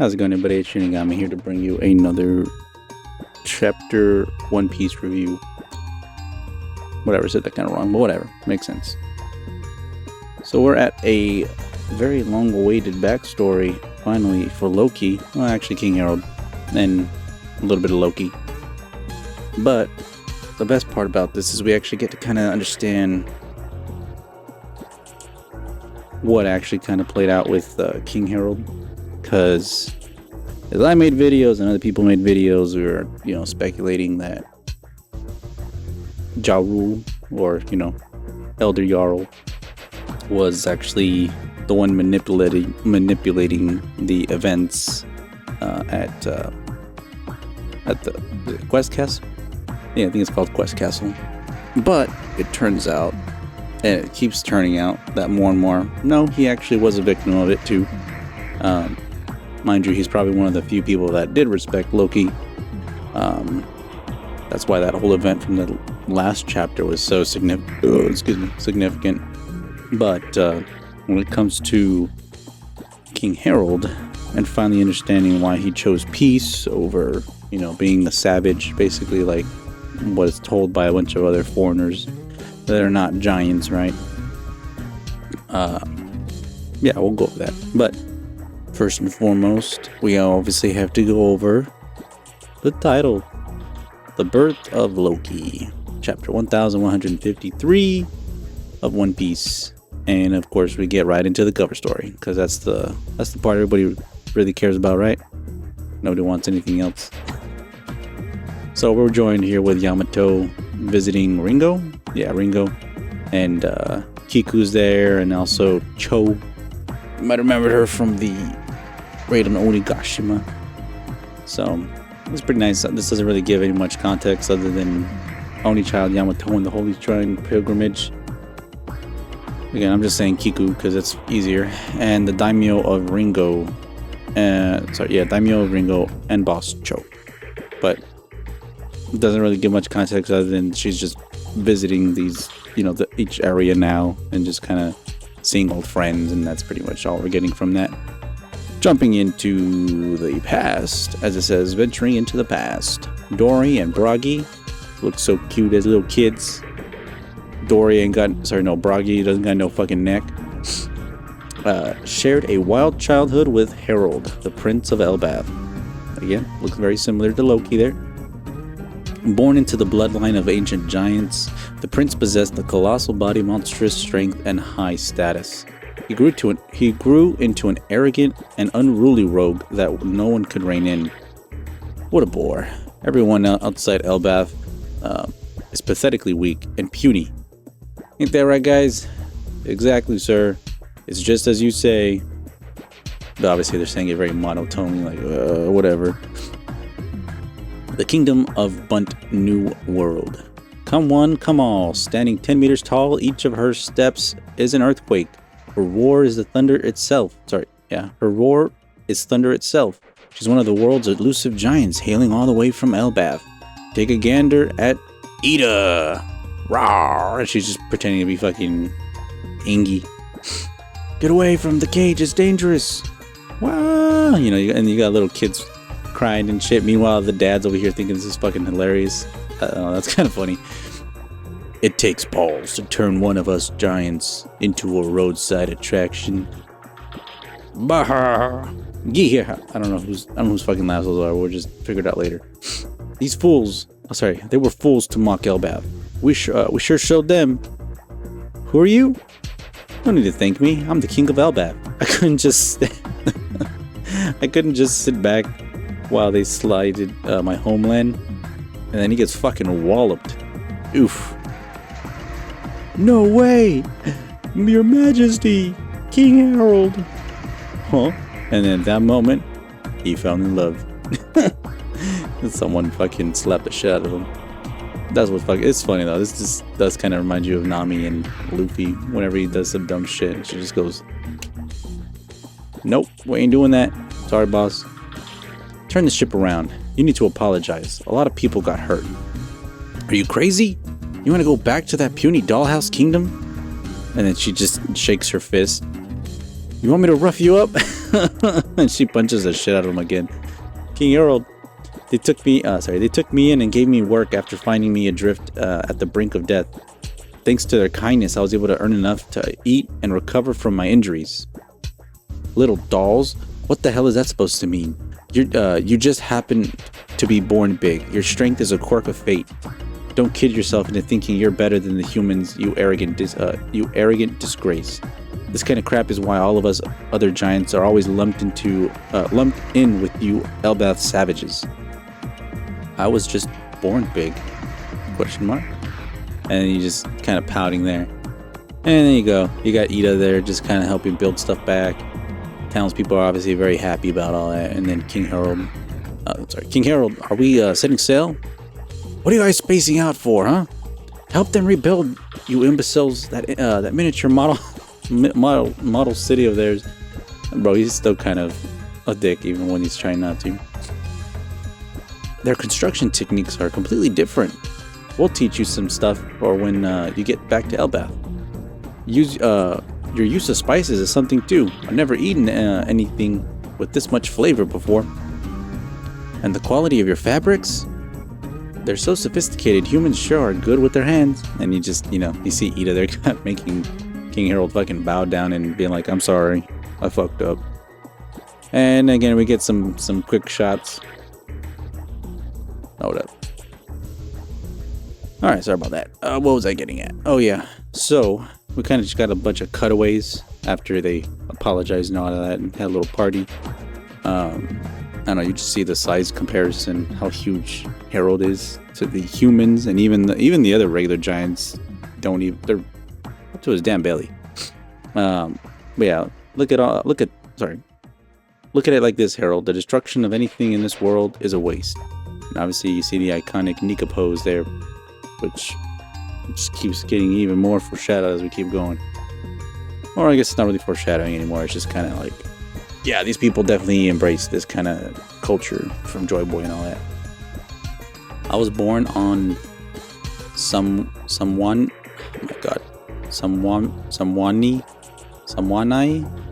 How's it going, everybody? It's Shinigami here to bring you another chapter One Piece review. Whatever, said that kind of wrong, but whatever, makes sense. So we're at a very long-awaited backstory, finally, for Loki. Well, actually King Herald, and a little bit of Loki. But the best part about this is we actually get to kind of understand what actually kind of played out with King Herald. Because as I made videos and other people made videos, we were, speculating that Ja Rule, or, Elder Jarl, was actually the one manipulating the events at the Quest Castle. Yeah, I think it's called Quest Castle. But it turns out, and it keeps turning out, that more and more, no, he actually was a victim of it too. Mind you, he's probably one of the few people that did respect Loki. That's why that whole event from the last chapter was so significant. But when it comes to King Herald and finally understanding why he chose peace over, being a savage, basically like what is told by a bunch of other foreigners that are not giants, right? Yeah, we'll go with that. But first and foremost, we obviously have to go over the title, The Birth of Loki, chapter 1153 of One Piece. And of course, we get right into the cover story, because that's the part everybody really cares about, right? Nobody wants anything else. So we're joined here with Yamato visiting Ringo. Yeah, Ringo. And Kiku's there, and also Cho. You might remember her from the raid on Onigashima. So it's pretty nice. This doesn't really give any much context other than Oni Child Yamato and the Holy Shrine pilgrimage. Again, I'm just saying Kiku because it's easier. And the daimyo of Ringo. Daimyo of Ringo and boss Cho. But it doesn't really give much context other than she's just visiting these, each area now and just kind of seeing old friends, and that's pretty much all we're getting from that. Jumping into the past, as it says, venturing into the past. Dorry and Broggy look so cute as little kids. Broggy doesn't got no fucking neck. Shared a wild childhood with Herald, the Prince of Elbaf. Again, looks very similar to Loki there. Born into the bloodline of ancient giants, the prince possessed a colossal body, monstrous strength, and high status. He grew into an arrogant and unruly rogue that no one could rein in. What a bore. Everyone outside Elbaf is pathetically weak and puny. Ain't that right, guys? Exactly, sir. It's just as you say. But obviously they're saying it very monotone, like, whatever. The kingdom of Bunt New World. Come one, come all. Standing 10 meters tall, each of her steps is an earthquake. Her roar is the thunder itself. Her roar is thunder itself. She's one of the world's elusive giants, hailing all the way from Elbaf. Take a gander at Ida. Rawr. She's just pretending to be fucking Ingy. Get away from the cage, it's dangerous. Wow. And you got little kids crying and shit. Meanwhile, the dad's over here thinking this is fucking hilarious. That's kind of funny. It takes balls to turn one of us giants into a roadside attraction. Bah! Yeah. I don't know whose fucking laughs those are. We'll just figure it out later. These fools. They were fools to mock Elbaf. We sure showed them. Who are you? No need to thank me. I'm the king of Elbaf. I couldn't just sit back while they slighted my homeland. And then he gets fucking walloped. Oof. No way! Your Majesty! King Herald! Huh? And then at that moment, he fell in love. Someone fucking slapped the shit out of him. That's what it's funny though. This just does kind of remind you of Nami and Luffy whenever he does some dumb shit. She just goes, nope, we ain't doing that. Sorry, boss. Turn the ship around. You need to apologize. A lot of people got hurt. Are you crazy? You want to go back to that puny dollhouse kingdom? And then she just shakes her fist. You want me to rough you up? And she punches the shit out of him again. King Herald, they took me in and gave me work after finding me adrift at the brink of death. Thanks to their kindness, I was able to earn enough to eat and recover from my injuries. Little dolls? What the hell is that supposed to mean? You just happen to be born big. Your strength is a quirk of fate. Don't kid yourself into thinking you're better than the humans, you arrogant disgrace. This kind of crap is why all of us other giants are always lumped in with you Elbath savages. I was just born big? Question mark. And you just kind of pouting there. And there you go. You got Ida there just kind of helping build stuff back. Townspeople are obviously very happy about all that. And then King Herald. King Herald, are we setting sail? What are you guys spacing out for, huh? Help them rebuild, you imbeciles. That miniature model city of theirs. Bro, he's still kind of a dick even when he's trying not to. Their construction techniques are completely different. We'll teach you some stuff for when you get back to Elbath. Your use of spices is something too. I've never eaten anything with this much flavor before. And the quality of your fabrics? They're so sophisticated. Humans sure are good with their hands. And you just, you see Ida there kind of making King Herald fucking bow down and being like, I'm sorry, I fucked up. And again, we get some quick shots. Hold up. Alright, sorry about that. What was I getting at? Oh yeah, so we kind of just got a bunch of cutaways after they apologized and all of that and had a little party. I don't know, you just see the size comparison, how huge Herald is to the humans, and even the other regular giants they're up to his damn belly. But yeah, look at it like this, Herald. The destruction of anything in this world is a waste. And obviously you see the iconic Nika pose there, which just keeps getting even more foreshadowed as we keep going. Or I guess it's not really foreshadowing anymore, it's just kind of like, yeah, these people definitely embrace this kind of culture from Joy Boy and all that. I was born on Samwanai.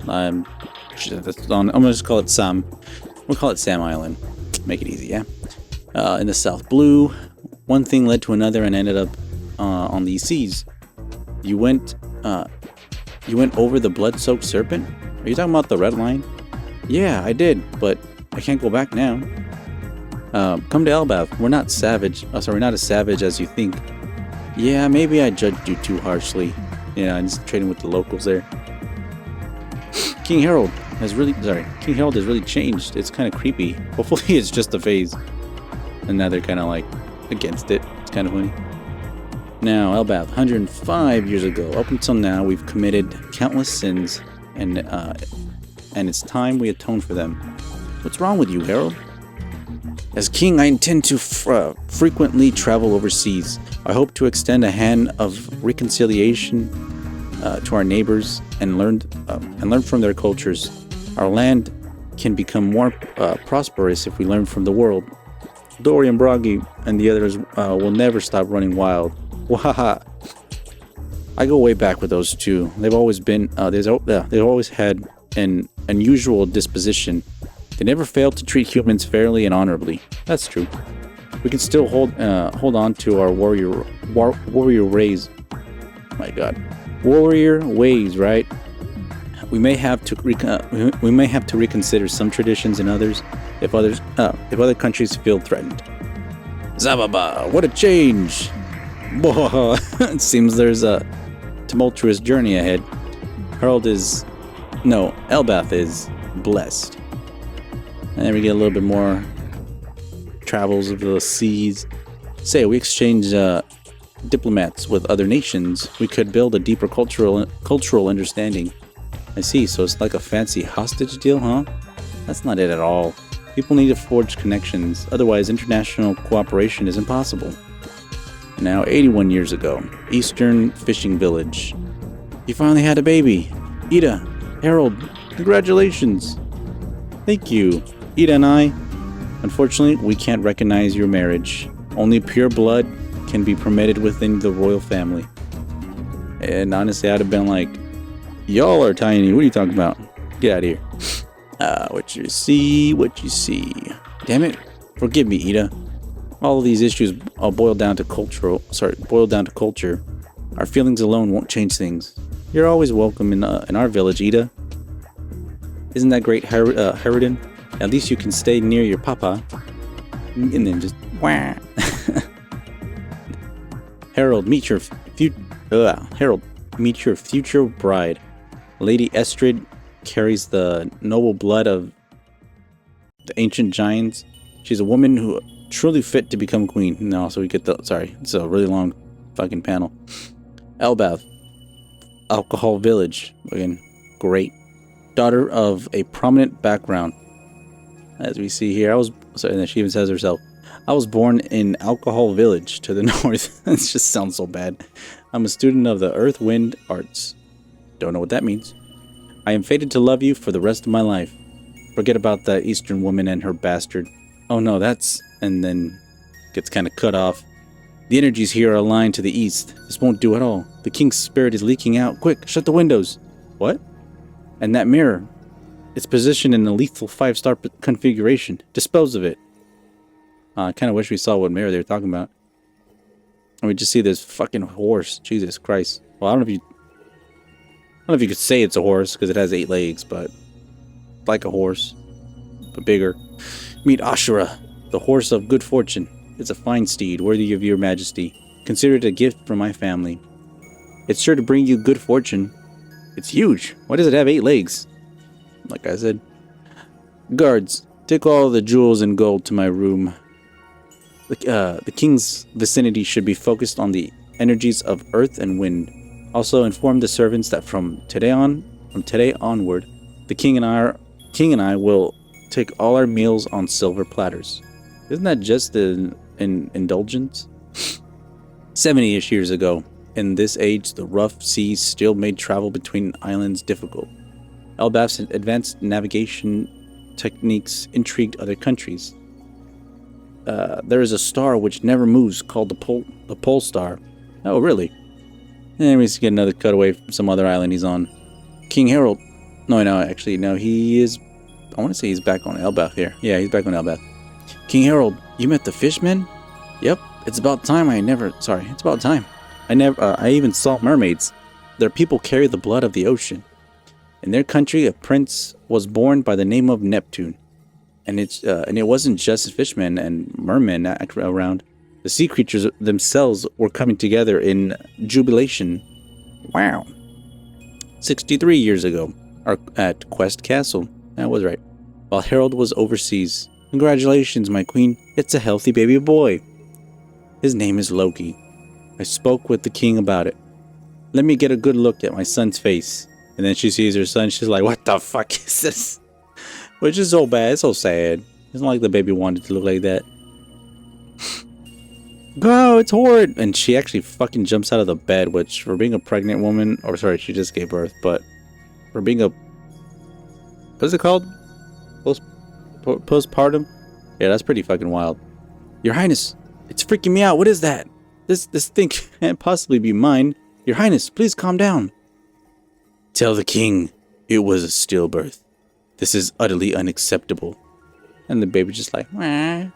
I'm gonna just call it Sam. We'll call it Sam Island. Make it easy, yeah. In the South Blue, one thing led to another and ended up on these seas. You went over the blood-soaked serpent? Are you talking about the red line? Yeah, I did, but I can't go back now. Come to Elbath. We're not as savage as you think. Yeah, maybe I judged you too harshly. Yeah, I'm just trading with the locals there. King Herald has really changed. It's kind of creepy. Hopefully it's just a phase. And now they're kind of like against it. It's kind of funny. Now, Elbath, 105 years ago. Up until now, we've committed countless sins, and it's time we atone for them. What's wrong with you, Herald? As king, I intend to frequently travel overseas. I hope to extend a hand of reconciliation to our neighbors and learn from their cultures. Our land can become more prosperous if we learn from the world. Dorry and Broggy and the others will never stop running wild. Wahaha! I go way back with those two. They've always had an unusual disposition. They never failed to treat humans fairly and honorably. That's true. We can still hold on to our warrior ways. My God, warrior ways, right? We may have to reconsider some traditions and others if other countries feel threatened. Zababa, what a change! It seems there's a tumultuous journey ahead. Elbath is blessed. And then we get a little bit more travels of the seas. Say, we exchange diplomats with other nations. We could build a deeper cultural understanding. I see, so it's like a fancy hostage deal, huh? That's not it at all. People need to forge connections, otherwise international cooperation is impossible. Now, 81 years ago, Eastern Fishing Village. You finally had a baby. Ida, Herald, congratulations. Thank you. Ida and I, unfortunately, we can't recognize your marriage. Only pure blood can be permitted within the royal family. And honestly, I'd have been like, y'all are tiny. What are you talking about? Get out of here. What you see, what you see. Damn it. Forgive me, Ida. All of these issues boil down to culture. Our feelings alone won't change things. You're always welcome in our village, Ida. Isn't that great, Harridan? At least you can stay near your papa. And then just wah. Harold, meet your future bride. Lady Estrid carries the noble blood of the ancient giants. She's a woman who truly fit to become queen. No, so we get it's a really long fucking panel. Elbath, alcohol village. Again, great. Daughter of a prominent background. As we see here, and then she even says herself, I was born in Alcohol Village to the north. This just sounds so bad. I'm a student of the Earth Wind Arts. Don't know what that means. I am fated to love you for the rest of my life. Forget about that Eastern woman and her bastard. Oh no, and then gets kind of cut off. The energies here are aligned to the east. This won't do at all. The king's spirit is leaking out. Quick, shut the windows. What? And that mirror. It's positioned in a lethal 5-star configuration. Dispose of it. I kind of wish we saw what mirror they were talking about. And we just see this fucking horse. Jesus Christ. Well, I don't know if you could say it's a horse because it has 8 legs, but like a horse, but bigger. Meet Ashura, the horse of good fortune. It's a fine steed, worthy of your majesty. Consider it a gift from my family. It's sure to bring you good fortune. It's huge. Why does it have 8 legs? Like I said. Guards, take all the jewels and gold to my room. The king's vicinity should be focused on the energies of earth and wind. Also inform the servants that from today onward, the king and I will take all our meals on silver platters. Isn't that just an indulgence? 70-ish years ago, in this age, the rough seas still made travel between islands difficult. Elbath's advanced navigation techniques intrigued other countries. There is a star which never moves called the Pole Star. Oh, really? And we just get another cutaway from some other island he's on. King Herald. No, he is... I want to say he's back on Elbath here. Yeah, he's back on Elbath. King Herald, you met the fishmen? Yep, it's about time it's about time. I even saw mermaids. Their people carry the blood of the ocean. In their country, a prince was born by the name of Neptune. And it wasn't just fishmen and mermen around. The sea creatures themselves were coming together in jubilation. Wow. 63 years ago, at Quest Castle. That was right. While Harold was overseas. Congratulations, my queen. It's a healthy baby boy. His name is Loki. I spoke with the king about it. Let me get a good look at my son's face. And then she sees her son. She's like, what the fuck is this? Which is so bad. It's so sad. It's not like the baby wanted to look like that. Go, it's horrid. And she actually fucking jumps out of the bed, which for being a pregnant woman, she just gave birth, but for being a, what's it called? Postpartum? Yeah, that's pretty fucking wild. Your Highness, it's freaking me out. What is that? This thing can't possibly be mine. Your Highness, please calm down. Tell the king it was a stillbirth. This is utterly unacceptable. And the baby's just like, wah.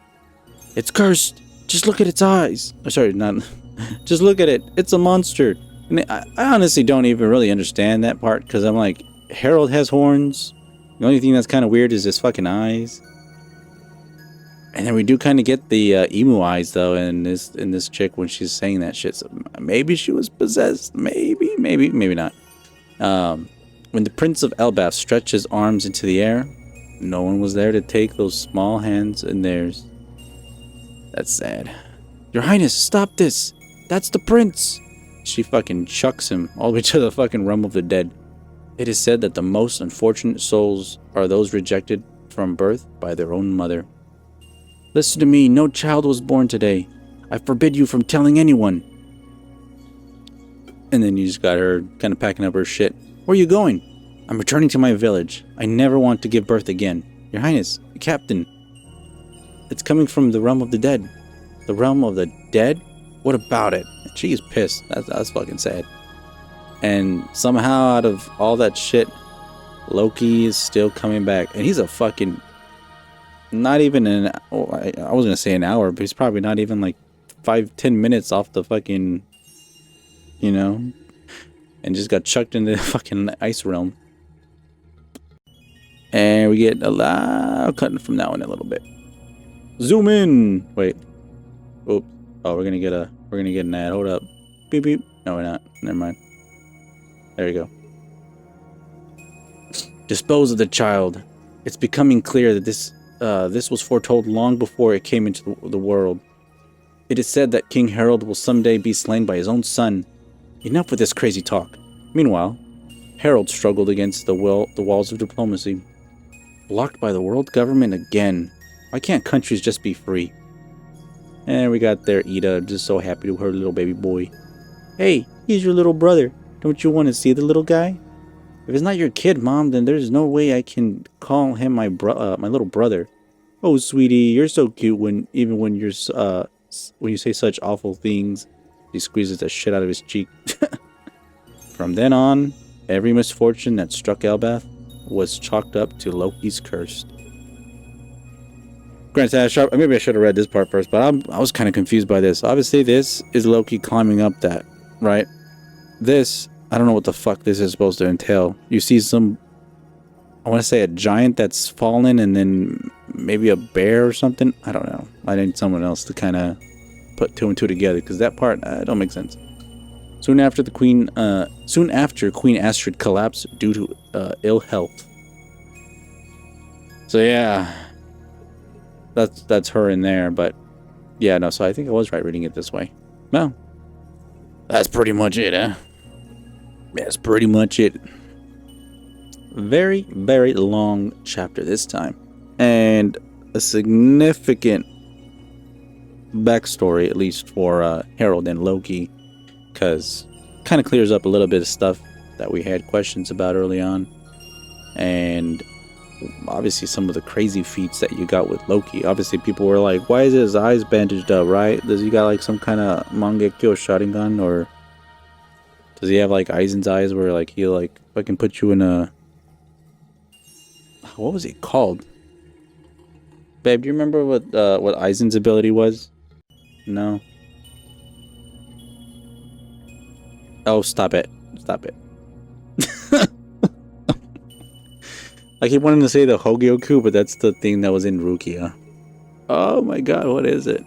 It's cursed. Just look at its eyes. Just look at it. It's a monster. And I honestly don't even really understand that part because I'm like, Harold has horns. The only thing that's kind of weird is his fucking eyes. And then we do kind of get the emu eyes though in this chick when she's saying that shit. So maybe she was possessed. Maybe not. When the Prince of Elbath stretched his arms into the air, no one was there to take those small hands in theirs. That's sad. Your Highness, stop this! That's the prince! She fucking chucks him all the way to the fucking realm of the dead. It is said that the most unfortunate souls are those rejected from birth by their own mother. Listen to me, no child was born today. I forbid you from telling anyone. And then you just got her kind of packing up her shit. Where are you going? I'm returning to my village. I never want to give birth again. Your Highness, Captain. It's coming from the realm of the dead. The realm of the dead? What about it? She is pissed. That's fucking sad. And somehow out of all that shit, Loki is still coming back, and he's a fucking not even I was gonna say an hour, but he's probably not even like 5-10 minutes off the fucking, you know, and just got chucked into the fucking ice realm. And we get a lot cutting from now in a little bit. Zoom in. Wait. Oops. Oh, we're gonna get an ad. Hold up. Beep beep. No, we're not. Never mind. There you go. Dispose of the child. It's becoming clear that this was foretold long before it came into the world. It is said that King Herald will someday be slain by his own son. Enough with this crazy talk. Meanwhile, Herald struggled against the walls of diplomacy. Blocked by the world government again. Why can't countries just be free? And we got there Ida, just so happy to her little baby boy. Hey, he's your little brother. Don't you want to see the little guy? If it's not your kid, Mom, then there's no way I can call him my little brother. Oh, sweetie, you're so cute when you say such awful things. He squeezes the shit out of his cheek. From then on, every misfortune that struck Elbath was chalked up to Loki's curse. Granted, maybe I should have read this part first, but I was kind of confused by this. Obviously, this is Loki climbing up that, right? This, I don't know what the fuck this is supposed to entail. You see I want to say a giant that's fallen, and then maybe a bear or something. I don't know. I need someone else to kind of put two and two together, because that part don't make sense. Soon after Queen Astrid collapsed due to ill health. So yeah, that's her in there. But yeah, no. So I think I was right reading it this way. Well, that's pretty much it, huh? That's pretty much it. Very, very long chapter this time, and a significant backstory, at least for Herald and Loki, because kind of clears up a little bit of stuff that we had questions about early on, and obviously some of the crazy feats that you got with Loki. Obviously, people were like, "Why is his eyes bandaged up? Right? Does he got like some kind of Mangekyo Sharingan, or does he have like Aizen's eyes, where like he like fucking put you in a what was it called? Babe, do you remember what Aizen's ability was? No. Oh, stop it. Stop it. I keep wanting to say the Hogyoku, but that's the thing that was in Rukia. Oh my god, what is it?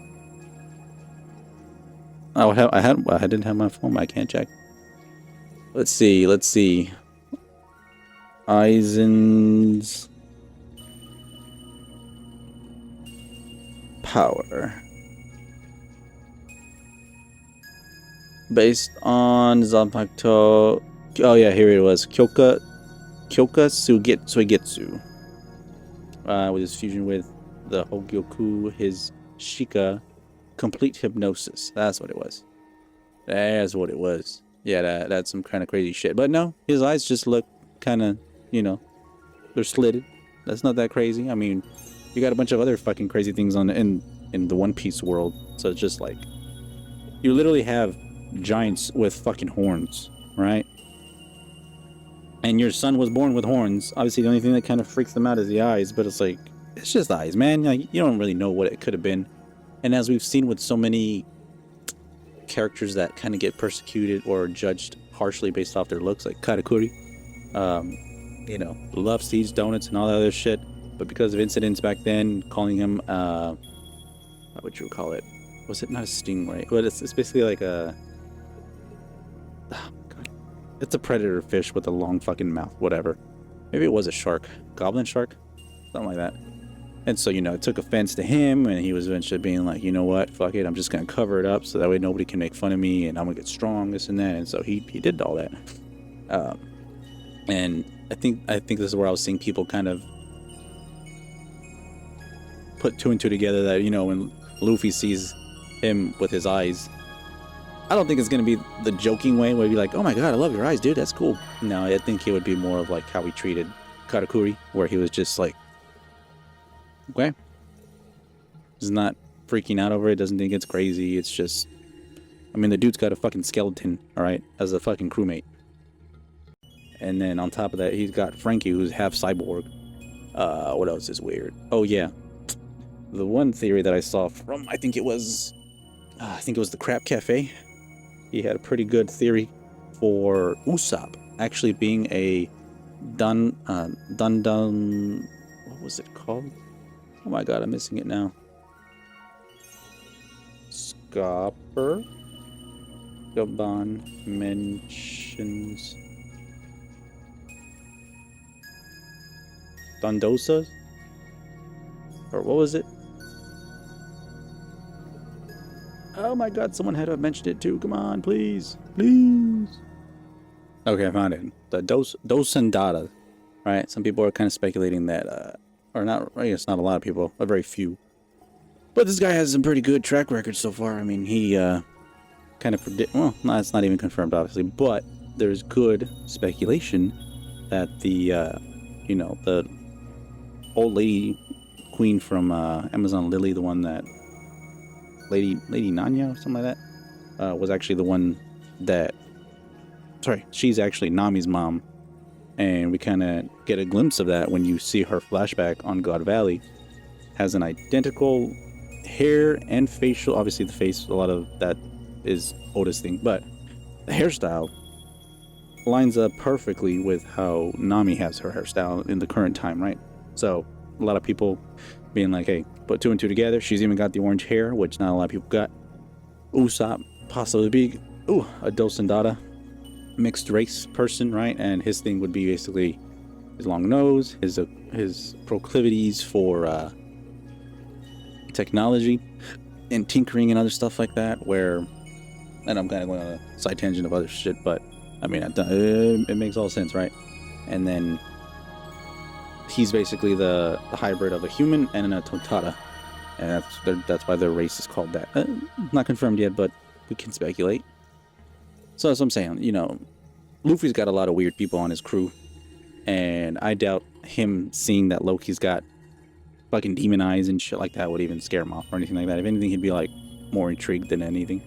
Oh, I didn't have my phone, I can't check. Let's see. Aizen's power. Based on Zanpakuto. Oh yeah, here it was. Kyoka Suigetsu. With his fusion with the Hogyoku, his Shika, complete hypnosis. That's what it was. Yeah, that's some kind of crazy shit. But no, his eyes just look kind of, they're slitted. That's not that crazy. I mean, you got a bunch of other fucking crazy things in the One Piece world. So it's just like, you literally have giants with fucking horns, right? And your son was born with horns. Obviously, the only thing that kind of freaks them out is the eyes, but it's like, it's just eyes, man. Like, you don't really know what it could have been. And as we've seen with so many characters that kind of get persecuted or judged harshly based off their looks, like Katakuri, love seeds, donuts, and all that other shit. But because of incidents back then, calling him, what would you call it? Was it not a stingray? But it's basically like a... Oh, God. It's a predator fish with a long fucking mouth, whatever. Maybe it was a shark. Goblin shark? Something like that. And so, it took offense to him, and he was eventually being like, you know what, fuck it, I'm just going to cover it up so that way nobody can make fun of me, and I'm going to get strong, this and that. And so he did all that. And I think this is where I was seeing people kind of put two and two together, that, when Luffy sees him with his eyes, I don't think it's going to be the joking way where he'd be like, oh my god, I love your eyes, dude, that's cool. No, I think it would be more of like how he treated Katakuri, where he was just like, okay. He's not freaking out over it, doesn't think it's crazy, it's just... I mean, the dude's got a fucking skeleton, alright, as a fucking crewmate. And then on top of that, he's got Frankie, who's half cyborg. What else is weird? Oh yeah, the one theory that I saw from I think it was the Crap Cafe. He had a pretty good theory for Usopp actually being a Dun. What was it called? Oh my god, I'm missing it now. Scopper. Gaban mentions Dondosa? Or what was it? Oh my god, someone had to mention it too. Come on, please. Please. Okay, I found it. The Dosandata. Right? Some people are kind of speculating that, or not, I guess not a lot of people, a very few. But this guy has some pretty good track records so far. I mean, he, kind of well, no, it's not even confirmed, obviously, but there's good speculation that the, the old lady queen from Amazon Lily, the one that Lady Nanya or something like that, was actually the one that. Sorry, she's actually Nami's mom, and we kind of get a glimpse of that when you see her flashback on God Valley. Has an identical hair and facial. Obviously, the face, a lot of that is Oda's thing, but the hairstyle lines up perfectly with how Nami has her hairstyle in the current time, right? So a lot of people being like, hey, put two and two together. She's even got the orange hair, which not a lot of people got. Usopp possibly be a Dosandata mixed race person, right? And his thing would be basically his long nose, his proclivities for technology and tinkering and other stuff like that, where, and I'm kind of going on a side tangent of other shit, but I mean, it makes all sense, right? And then he's basically the hybrid of a human and a Tontata, and that's why their race is called that. Not confirmed yet, but we can speculate. So as I'm saying, Luffy's got a lot of weird people on his crew, and I doubt him seeing that Loki's got fucking demon eyes and shit like that would even scare him off or anything like that. If anything, he'd be like more intrigued than anything.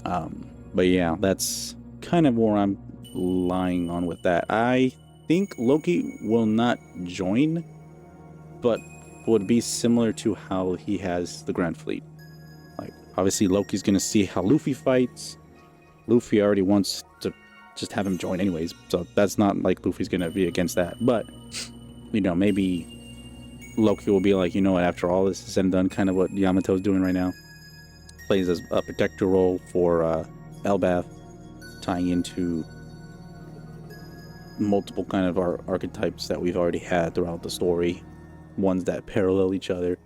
But yeah, that's kind of where I'm lying on with that. I think Loki will not join, but would be similar to how he has the Grand Fleet. Like, obviously Loki's gonna see how Luffy fights. Luffy already wants to just have him join anyways, so that's not like Luffy's gonna be against that. But maybe Loki will be like, after all this is said and done, kind of what Yamato's doing right now, plays as a protector role for Elbaf, tying into multiple kind of archetypes that we've already had throughout the story, ones that parallel each other.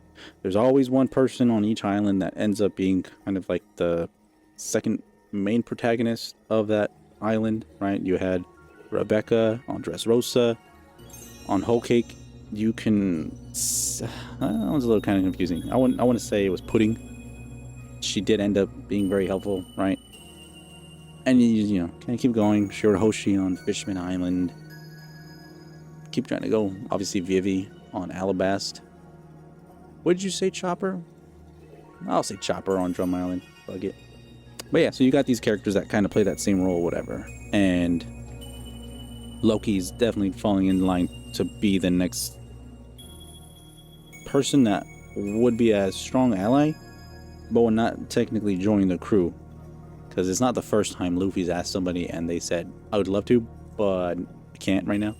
There's always one person on each island that ends up being kind of like the second main protagonist of that island, right? You had Rebecca on Dressrosa. On Whole Cake, you can... that was a little kind of confusing. I want to say it was Pudding. She did end up being very helpful, right? And you can I keep going. Shirahoshi on Fishman Island. Keep trying to go. Obviously Vivi on Alabast. What did you say, Chopper? I'll say Chopper on Drum Island. Fuck it. But yeah, so you got these characters that kind of play that same role, whatever. And Loki's definitely falling in line to be the next person that would be a strong ally, but would not technically join the crew. Because it's not the first time Luffy's asked somebody and they said, I would love to, but I can't right now.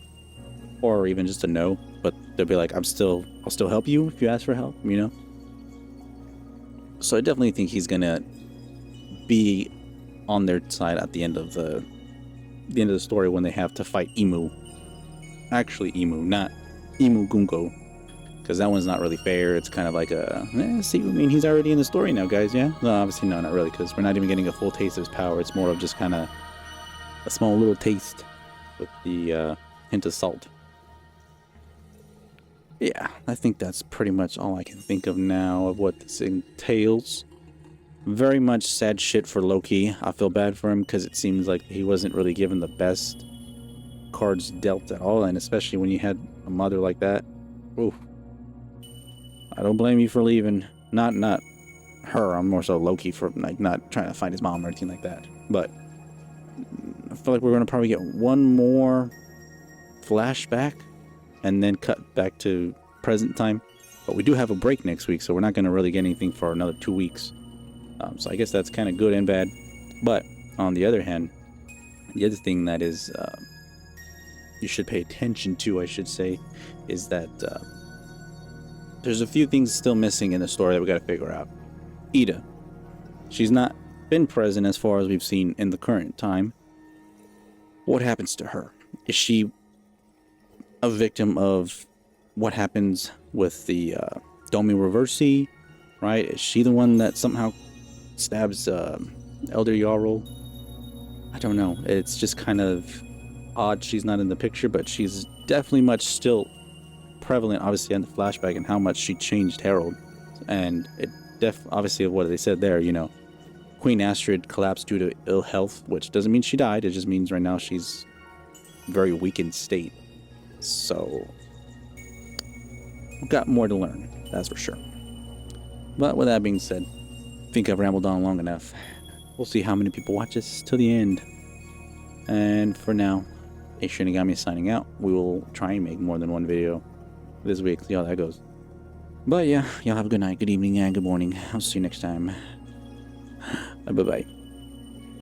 Or even just a no, but they'll be like, I'll still help you if you ask for help, So I definitely think he's gonna be on their side at the end of the story when they have to fight Imu. Actually Imu, not Imu Gunko. Because that one's not really fair. It's kind of like he's already in the story now, guys, yeah? No, obviously, no, not really, because we're not even getting a full taste of his power. It's more of just kind of a small little taste with the hint of salt. Yeah, I think that's pretty much all I can think of now of what this entails. Very much sad shit for Loki. I feel bad for him because it seems like he wasn't really given the best cards dealt at all, and especially when you had a mother like that. Ooh. I don't blame you for leaving. Not her. I'm more so Loki for like not trying to find his mom or anything like that. But feel like we're going to probably get one more flashback and then cut back to present time. But we do have a break next week, so we're not going to really get anything for another 2 weeks. So I guess that's kind of good and bad. But on the other hand, the other thing that is you should pay attention to, I should say, is that there's a few things still missing in the story that we got to figure out. Ida, she's not been present as far as we've seen in the current time. What happens to her? Is she a victim of what happens with the Domi Reversi, right? Is she the one that somehow stabs Elder Jarl? I don't know. It's just kind of odd she's not in the picture, but she's definitely much still prevalent, obviously, in the flashback and how much she changed Herald. And it obviously, what they said there, you know, Queen Astrid collapsed due to ill health, which doesn't mean she died. It just means right now she's very weakened state. So we've got more to learn, that's for sure. But with that being said, I think I've rambled on long enough. We'll see how many people watch this till the end. And for now, Shinigami signing out. We will try and make more than one video this week, see how that goes. But yeah, y'all have a good night, good evening, and good morning. I'll see you next time. Bye-bye.